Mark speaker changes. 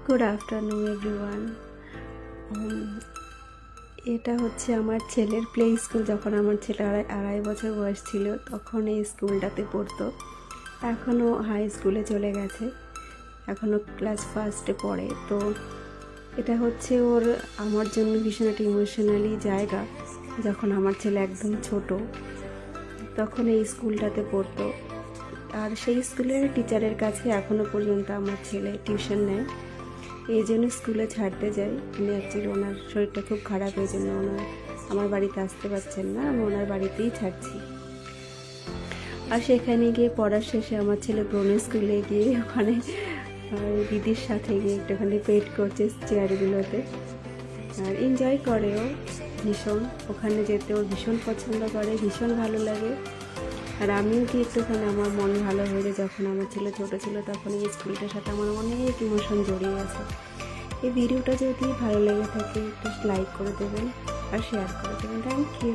Speaker 1: Good afternoon everyone. এটা হচ্ছে আমার ছেলের প্লে স্কুল। যখন আমার ছেলে আড়াই বছর বয়স ছিল তখন এই স্কুলটাতে পড়তো। এখনও হাই স্কুলে চলে গেছে, এখনও ক্লাস ফার্স্টে পড়ে। তো এটা হচ্ছে ওর আমার জন্য ভীষণ একটা ইমোশনালি জায়গা। যখন আমার ছেলে একদম ছোট তখন এই স্কুলটাতে পড়তো, আর সেই স্কুলের টিচারের কাছে এখনও পর্যন্ত আমার ছেলে টিউশন নেয়। এই জন্য স্কুলে ছাড়তে যাই। উনি অ্যাকচুয়ালি ওনার শরীরটা খুব খারাপ, এই জন্য আমার বাড়িতে আসতে পারছেন না, আমি ওনার বাড়িতেই ছাড়ছি। আর সেখানে গিয়ে পড়ার শেষে আমার ছেলে ব্রোনে স্কুলে গিয়ে ওখানে দিদির সাথে গিয়ে একটুখানি পেট করছে চেয়ারগুলোতে, আর এনজয় করেও ভীষণ। ওখানে যেতে ওর ভীষণ পছন্দ করে, ভীষণ ভালো লাগে। আর আমিও কি একটুখানি আমার মন ভালো হয়ে যায়। যখন আমার ছেলে ছোটো ছিল তখন এই স্কুলটার সাথে আমার অনেক ইমোশন জড়িয়ে আছে। এই ভিডিওটা যদি ভালো লেগে থাকে একটু লাইক করে দেবেন আর শেয়ার করে দেবেন। Thank you.